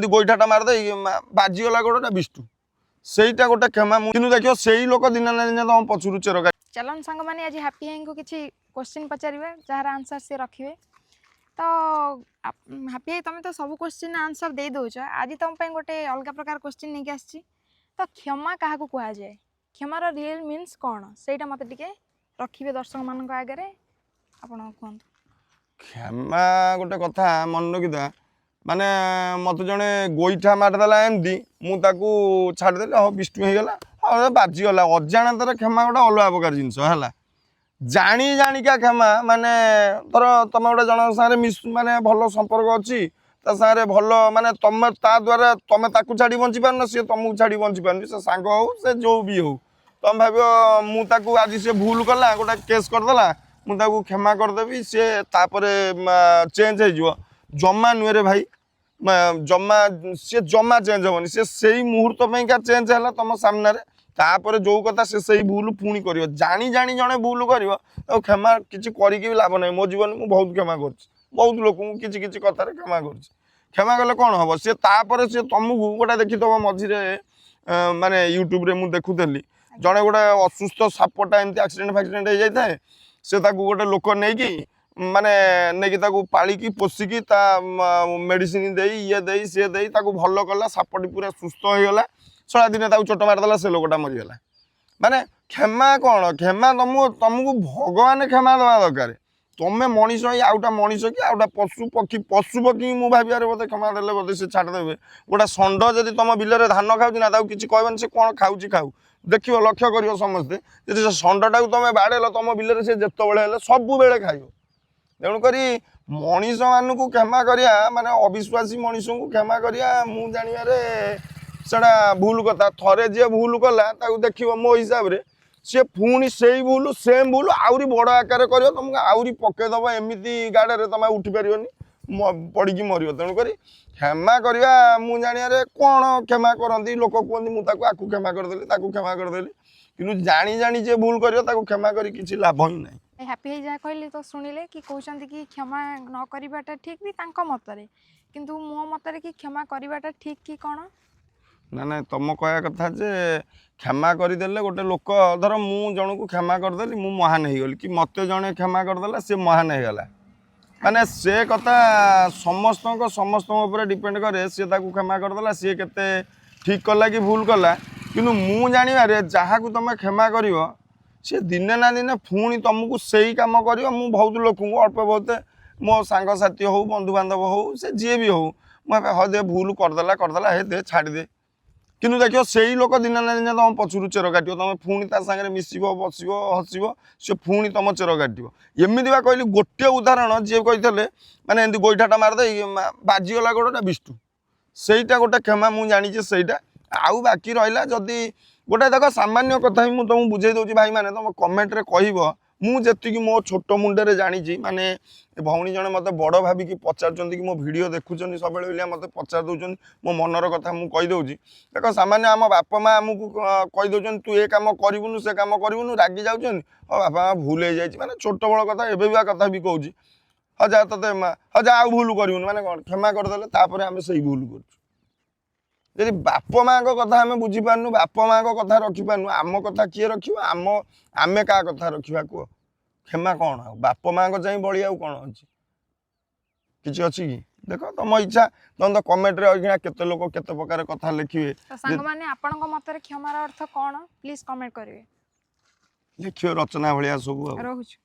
गोईठाटा मारदे बाजीगला गोटा विष्टु ସେଇଟା ଗୋଟେ କ୍ଷମା ମୁଁ କିନ୍ତୁ ଦେଖିବ ସେଇ ଲୋକ ଦିନ ନା ଦିନ ତମ ପଛରୁ ଚେର କାଟି चलन सांग मैंने आज हैप्पी भाई को किसी क्वेश्चन पचारे जार आंसर सी रखिए तो हैप्पी भाई तुम तो सब क्वेश्चन आंसर दे दौच आज तुम गोटे अलग प्रकार क्वेश्चन नहीं आसी तो क्षमा क्या कह जाए क्षमार रियल मीन्स कौन से मत टे रखिए दर्शक मान आगे आप कहतु କ୍ଷମା ଗୋଟେ କଥା ମନେ ରଖିଥା ମାନେ ମତେ ଜଣେ ଗୋଇଠା ମାରିଦେଲା ଏମିତି ମୁଁ ତାକୁ ଛାଡ଼ିଦେଲି ହଁ ବିଷ୍ଣୁ ହେଇଗଲା ହଁ ବାଜିଗଲା ଅଜାଣତରେ କ୍ଷମା ଗୋଟେ ଅଲଗା ପ୍ରକାର ଜିନିଷ ହେଲା ଜାଣି ଜାଣିକା କ୍ଷମା ମାନେ ଧର ତମେ ଗୋଟେ ଜଣଙ୍କ ସାଙ୍ଗରେ ମାନେ ଭଲ ସମ୍ପର୍କ ଅଛି ତା ସାଙ୍ଗରେ ଭଲ ମାନେ ତମେ ତା ଦ୍ୱାରା ତମେ ତାକୁ ଛାଡ଼ି ବଞ୍ଚି ପାରୁନ ସିଏ ତମକୁ ଛାଡ଼ି ବଞ୍ଚି ପାରୁନି ସେ ସାଙ୍ଗ ହଉ ସେ ଯୋଉ ବି ହଉ ତମେ ଭାବିବ ମୁଁ ତାକୁ ଆଜି ସେ ଭୁଲ କଲା ଗୋଟେ କେସ୍ କରିଦେଲା ମୁଁ ତାକୁ କ୍ଷମା କରିଦେବି ସେ ତାପରେ ଚେଞ୍ଜ ହେଇଯିବ ଜମା नुहे रे भाई जमा सी जमा चेंज हेनी से सही मुहूर्त पाइका चेंज है तुम सामने तापर जो कथा से सही भूल पुणी कर जानी जानी जड़े भूल कर क्षमा किसी कर लाभ ना मो जीवन में बहुत क्षमा कर बहुत लोक किसी किसी कथार क्षमा कर क्षमा कले कौन हम सी तापर सी तुमको गोटे देखी तुम मझे माने यूट्यूब रे मुझे देखुली जड़े गोटे असुस्थ सापटा एमती एक्सीडेंट फैक्सीडेंट हो जाए से गोटे लोक नहीं माने नहीं पालिकी पोषिकी मेडिसिन दे ये दे सी दे भल कला सापटी पूरा सुस्थ हो गला सड़ा दिन चोट मारदेला से लोकटा मरीगला माने क्षमा कौन क्षमा तुमको भगवान क्षमा दवा दरकार तुम्हें मनीष आउटा मनीष कि आउटा पशु पक्षी मुझे भावियार बोधे क्षमा देले बोधे से छाड़देवे गोटा षंड जब तुम बिलर धान खाऊ किसी कहबन से कौन खाऊ खाऊ देख लक्ष्य कर समस्ते जब षंडटा तुम बाड़ेल तुम बिलर से जिते सब बेले खाइब तेणुक मनीष मान को क्षमा करिया माने अविश्वासी मनीष को क्षमा करिया मु जानिबारे सेटा भूल कथा थरे जे भूल कला ताकू देखियो मो हिसाब रे से पुणी से भूल सेम भूल आउरी बड़ आकार करियो तुमको आउरी पकेदब एमती गाड़े रे तुम उठी पारिबनी पड़ी मरियो तेणुक क्षमा करिया मु जानिबारे कौन क्षमा करती लोक कहते मुझे आकू क्षमा करदेली ताकू क्षमा करदेली किंतु जानी जानी जे भूल करियो ताकू क्षमा करी किसी लाभ ही नहीं हैप्पी जहाँ कहले तो शुणिले कि कहते कि क्षमा न करवाटा ठीक भी मतरे किंतु मो मतरे कि क्षमा करवाटा ठीक कि कौन ना ना तुम कह कथा जे क्षमा करदेले गोटे लोक धर मु जन को क्षमा करदेली मु महान हो गली कि मत जड़े क्षमा करदेला सी महान हो गला माने से कथा समस्त डिपेंड करे सी क्षमा करदेला सी केते ठीक कला कि भूल कला किंतु मु जानिबारे जहाँ को तुम क्षमा कर सी दिने ना दिने पुणी तुमको सही कम कर बहुत लोक अल्प बहुत मो सांगसाथी हो बंधु बांधव हो से जी भी हो हाँ दे भूल करदेला हे दे छाड़ दे किंतु देखियो सही लोक दिन ना दिन तुम पछरू चेर काट तुम पुणी सागर मिसब बस हसब सी पुणी तुम चेर काट एमती बा कहली गोटे उदाहरण जी कही माने एमती गोईठाटा मारदे बाजीगला गोटा विष्टु ସେଇଟା गोटे क्षमा मुझे जानी ସେଇଟା आउ बाकी रहा जदि गोटे देख सामान्य कथा ही तुमको बुझे दूसरी भाई मैंने तुम कमेंट रे कह मुझे मो छोट मुंडे जानी माने भौणी जने मत बड़ भाविकी पचार कि मो वीडियो देखुं सब मत पचार दौरान मो मनर कथा मुझे कहीदे देख सामान्य आम बापा माँ आमको कहीदे तू ये कम करूँ से कम करूँ रागी जाऊँ हाँ बापा माँ भूल हो जाए माने छोट बड़ कथा एवं कथा भी कहूँ हाँ जा ते हाँ जा आउ भूल करूँ माने कौन क्षमा करदे आम से भूल कर यदि बाप माँ कथा आम बुझीपारनु बाप माँ कथा रखिपारनु आम कथा किए रखा आम आमे क्या कथा रखा कह क्षमा कौन आ बाप माँ चाहिए बड़ी आउ कौन अच्छी किसी अच्छी कि देख तुम इच्छा तुम तो कमेंट रे केते लोक केते प्रकार कथा लिखिए सांग माने आपन मतरे क्षमार अर्थ कौन प्लीज कमेंट करिवे लिखियो रचना भलिया सब रहूछु।